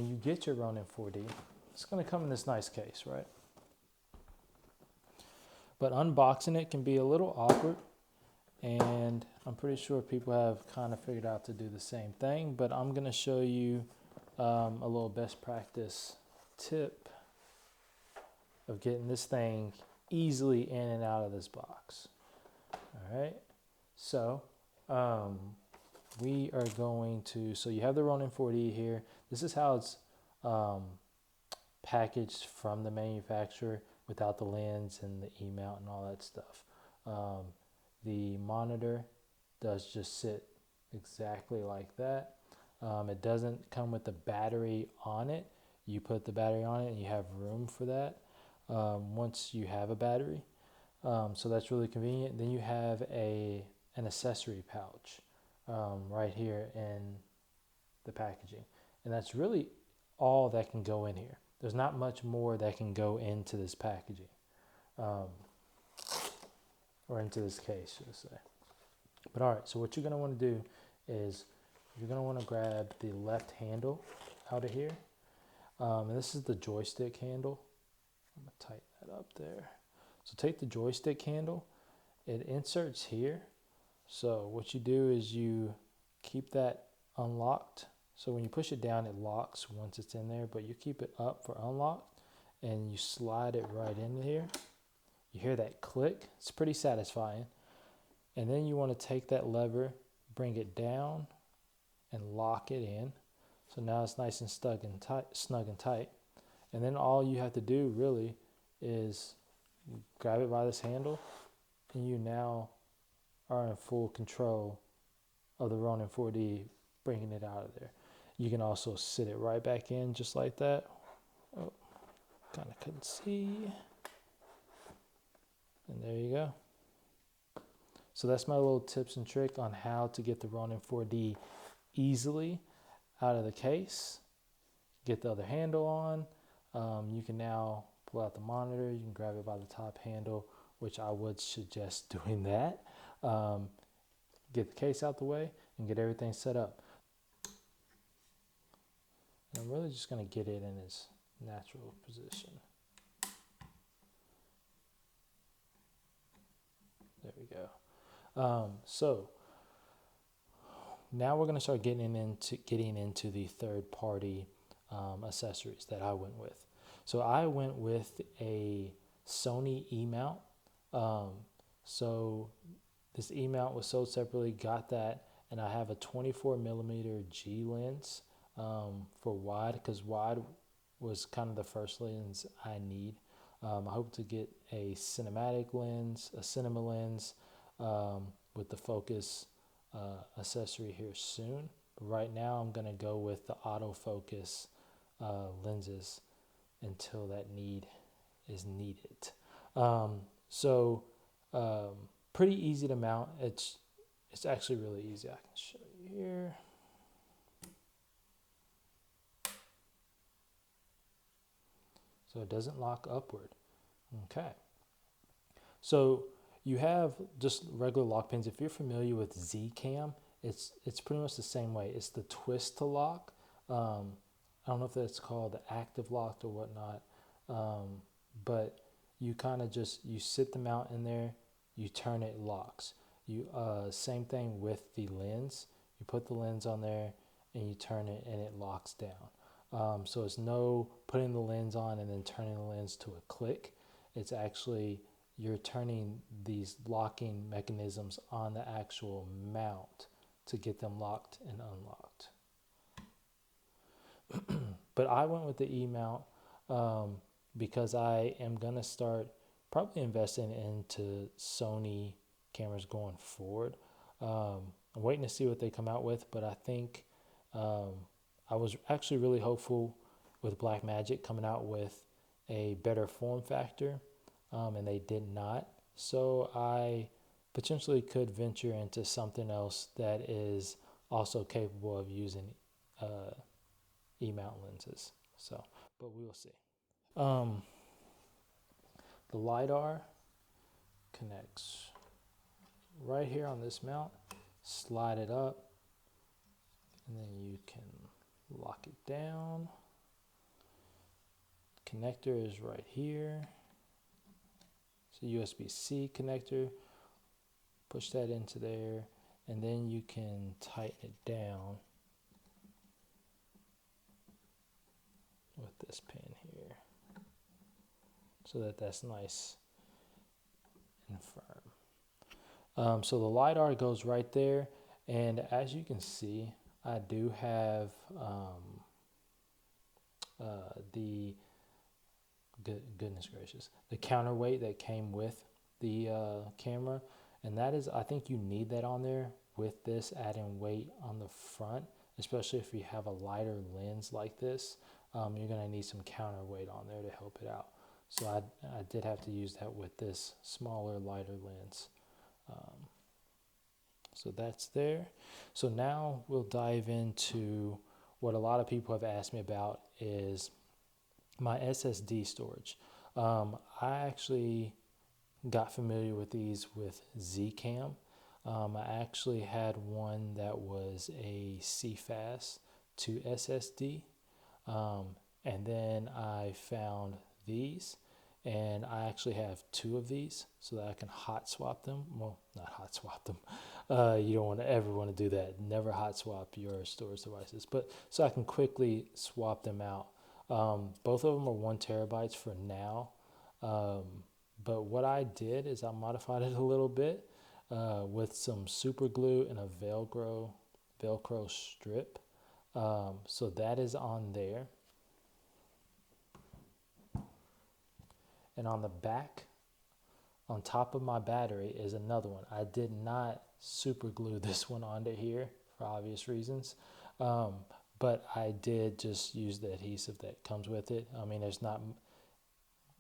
When you get your Ronin 4D, it's going to come in this nice case, right? But unboxing it can be a little awkward, and I'm pretty sure people have kind of figured out to do the same thing, but I'm going to show you a little best practice tip of getting this thing easily in and out of this box. All right, so we are going to, so you have the Ronin 4D here. This is how it's packaged from the manufacturer without the lens and the E-mount and all that stuff. The monitor does just sit exactly like that. It doesn't come with the battery on it. You put the battery on it and you have room for that once you have a battery. So that's really convenient. Then you have an accessory pouch right here in the packaging. And that's really all that can go in here. There's not much more that can go into this packaging, or into this case, should I say. But all right, so what you're gonna wanna do is you're gonna wanna grab the left handle out of here. And this is the joystick handle. I'm gonna tighten that up there. So take the joystick handle, it inserts here. So what you do is you keep that unlocked. So when you push it down, it locks once it's in there, but you keep it up for unlocked and you slide it right in here. You hear that click, it's pretty satisfying. And then you want to take that lever, bring it down and lock it in. So now it's nice and snug and tight. And then all you have to do really is grab it by this handle and you now are in full control of the Ronin 4D, bringing it out of there. You can also sit it right back in just like that. Oh, kind of couldn't see. And there you go. So that's my little tips and trick on how to get the Ronin 4D easily out of the case. Get the other handle on. You can now pull out the monitor. You can grab it by the top handle, which I would suggest doing that. Get the case out the way and get everything set up. And I'm really just going to get it in its natural position. There we go. So now we're going to start getting into the third-party accessories that I went with. So I went with a Sony E-mount. So this E-mount was sold separately, got that, and I have a 24mm G lens for wide, because wide was kind of the first lens I need. I hope to get a cinematic lens, a cinema lens with the focus accessory here soon. But right now I'm going to go with the autofocus lenses until that need is needed. Pretty easy to mount. It's actually really easy. I can show you here. So it doesn't lock upward. Okay. So you have just regular lock pins. If you're familiar with Z-Cam, it's pretty much the same way. It's the twist to lock. I don't know if that's called the active lock or whatnot, but you kind of just, you sit the mount in there, you turn it, locks. Same thing with the lens. You put the lens on there and you turn it and it locks down. So it's no putting the lens on and then turning the lens to a click. It's actually, you're turning these locking mechanisms on the actual mount to get them locked and unlocked. But I went with the E-mount because I am going to start probably investing into Sony cameras going forward. I'm waiting to see what they come out with, but I think I was actually really hopeful with Blackmagic coming out with a better form factor, and they did not. So I potentially could venture into something else that is also capable of using E-mount lenses. So, but we will see. The LiDAR connects right here on this mount. Slide it up, and then you can lock it down connector is right here. It's a USB-C connector. Push that into there, and then you can tighten it down with this pin here so that that's nice and firm. So the LiDAR goes right there, and as you can see, I do have the goodness gracious, the counterweight that came with the camera, and that is, I think you need that on there with this adding weight on the front, especially if you have a lighter lens like this. You're going to need some counterweight on there to help it out. So I did have to use that with this smaller, lighter lens. So that's there. So now we'll dive into what a lot of people have asked me about is my SSD storage. I actually got familiar with these with Zcam. I actually had one that was a CFast to SSD. And then I found these, and I actually have two of these so that I can hot swap them. Well, not hot swap them. You don't ever want to do that. Never hot swap your storage devices. But so I can quickly swap them out. Both of them are 1 terabytes for now. But what I did is I modified it a little bit with some super glue and a Velcro strip. So that is on there. And on the back, on top of my battery, is another one. I did not super glue this one onto here for obvious reasons. But I did just use the adhesive that comes with it. I mean,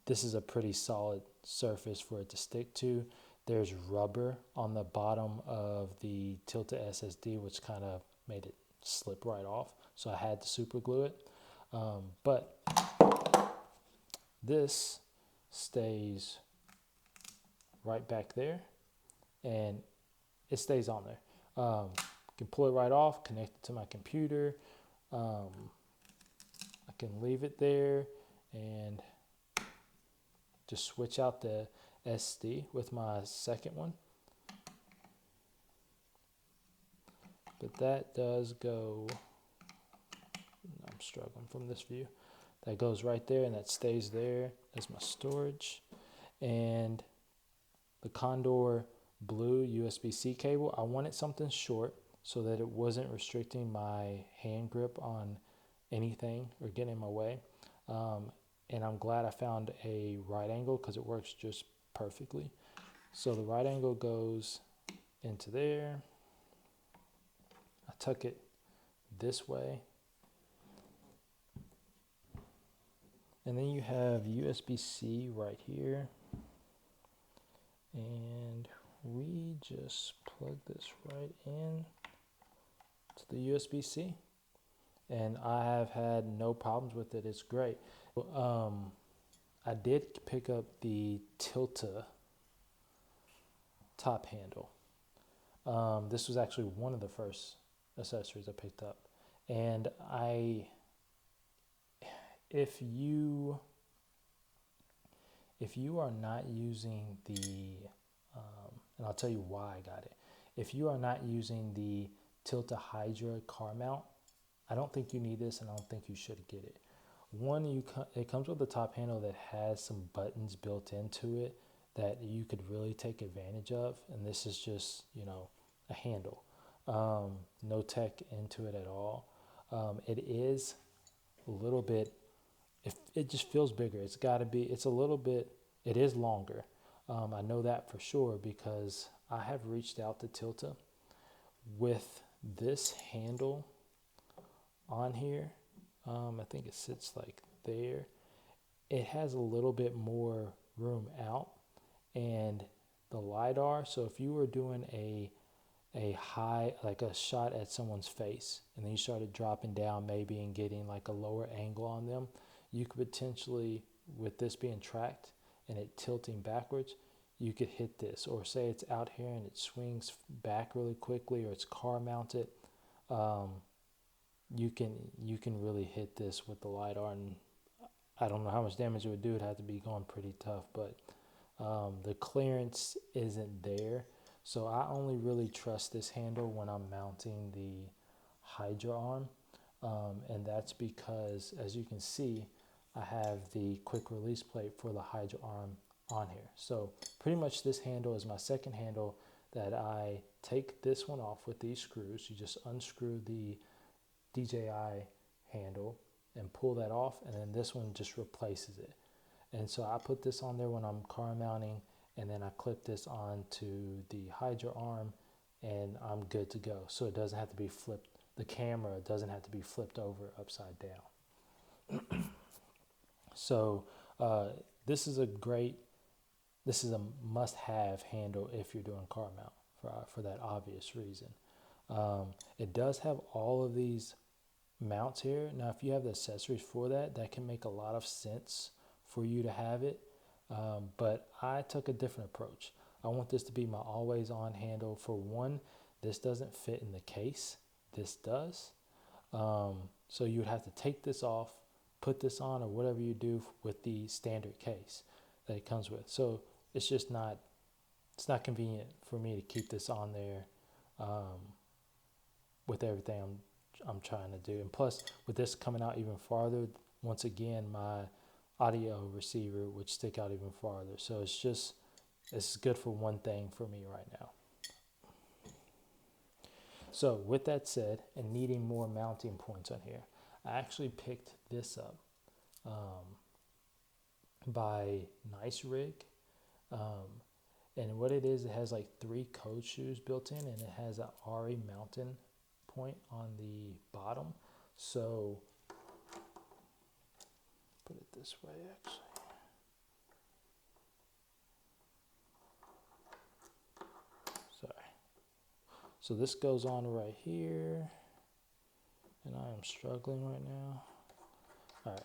this is a pretty solid surface for it to stick to. There's rubber on the bottom of the Tilta SSD, which kind of made it slip right off. So I had to super glue it. But this stays right back there, and it stays on there. You can pull it right off, connect it to my computer. I can leave it there and just switch out the SD with my second one. But that does go, I'm struggling from this view. That goes right there, and that stays there as my storage. And the Condor blue USB-C cable, I wanted something short so that it wasn't restricting my hand grip on anything or getting in my way. And I'm glad I found a right angle because it works just perfectly. So the right angle goes into there. I tuck it this way. And then you have USB-C right here. And we just plug this right in to the USB-C. And I have had no problems with it. It's great. I did pick up the Tilta top handle. This was actually one of the first accessories I picked up. And if you are not using the, and I'll tell you why I got it. If you are not using the Tilta Hydra car mount, I don't think you need this, and I don't think you should get it. One, it comes with a top handle that has some buttons built into it that you could really take advantage of, and this is just, a handle. No tech into it at all. It is a little bit, it just feels bigger. It's a little bit, it is longer. I know that for sure because I have reached out to Tilta with this handle on here. I think it sits like there. It has a little bit more room out, and the LiDAR, so if you were doing a high, like a shot at someone's face, and then you started dropping down maybe and getting like a lower angle on them, you could potentially, with this being tracked and it tilting backwards, you could hit this. Or say it's out here and it swings back really quickly, or it's car mounted, you can really hit this with the LiDAR. And I don't know how much damage it would do. It'd have to be going pretty tough, but the clearance isn't there. So I only really trust this handle when I'm mounting the Hydra arm. And that's because, as you can see, I have the quick release plate for the Hydra arm on here. So pretty much this handle is my second handle that I take this one off with these screws. You just unscrew the DJI handle and pull that off, and then this one just replaces it. And so I put this on there when I'm car mounting, and then I clip this onto the Hydra arm, and I'm good to go. So it doesn't have to be flipped. The camera doesn't have to be flipped over upside down. So this is a must-have handle if you're doing car mount for that obvious reason. It does have all of these mounts here. Now, if you have the accessories for that, that can make a lot of sense for you to have it. But I took a different approach. I want this to be my always on handle. For one, this doesn't fit in the case. This does. So you would have to take this off, put this on, or whatever you do with the standard case that it comes with. So it's just not, it's not convenient for me to keep this on there with everything I'm trying to do. And plus, with this coming out even farther, once again, my audio receiver would stick out even farther. So it's good for one thing for me right now. So with that said, and needing more mounting points on here, I actually picked this up by Nice Rig. And what it is, it has like 3 code shoes built in, and it has an Arri mounting point on the bottom. So put it this way, actually. Sorry. So this goes on right here, and I am struggling right now. All right.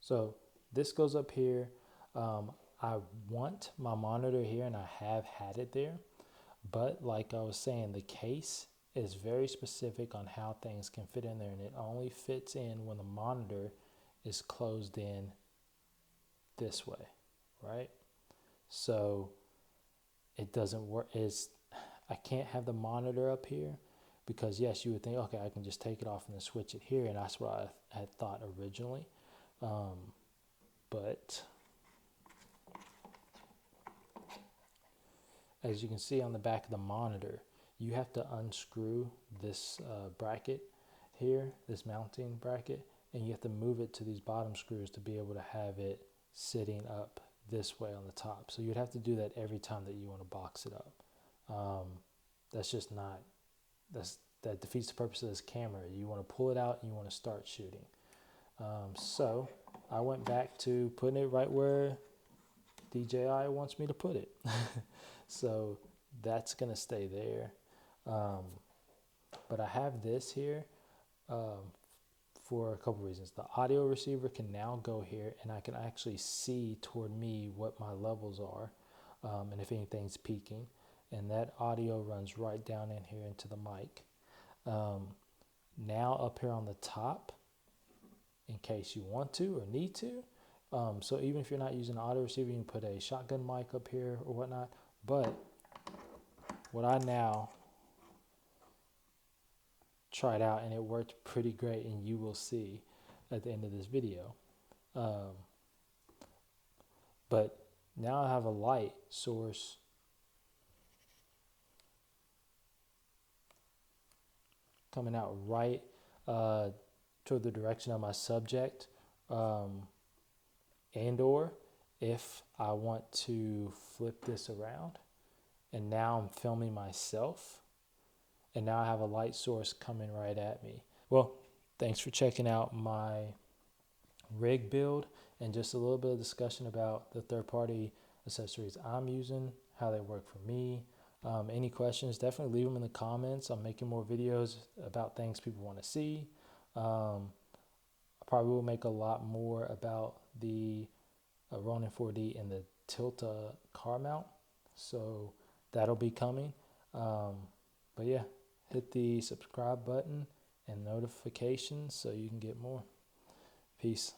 So this goes up here. I want my monitor here, and I have had it there. But like I was saying, the case is very specific on how things can fit in there, and it only fits in when the monitor is closed in this way, right? So it doesn't work. I can't have the monitor up here because, yes, you would think, okay, I can just take it off and then switch it here, and that's what I had thought originally. But as you can see on the back of the monitor, you have to unscrew this bracket here, this mounting bracket, and you have to move it to these bottom screws to be able to have it sitting up this way on the top. So you'd have to do that every time that you want to box it up. That's just not, that defeats the purpose of this camera. You want to pull it out and you want to start shooting. So I went back to putting it right where DJI wants me to put it. So that's going to stay there. But I have this here for a couple reasons. The audio receiver can now go here, and I can actually see toward me what my levels are and if anything's peaking. And that audio runs right down in here into the mic. Now up here on the top, in case you want to or need to. So even if you're not using an audio receiver, you can put a shotgun mic up here or whatnot. But what I now tried out, and it worked pretty great, and you will see at the end of this video. But now I have a light source coming out right toward the direction of my subject, and or if I want to flip this around, and now I'm filming myself, and now I have a light source coming right at me. Well, thanks for checking out my rig build and just a little bit of discussion about the third-party accessories I'm using, how they work for me. Any questions, definitely leave them in the comments. I'm making more videos about things people want to see. I probably will make a lot more about the Ronin 4D and the Tilta car mount. So that'll be coming. But yeah, hit the subscribe button and notifications so you can get more. Peace.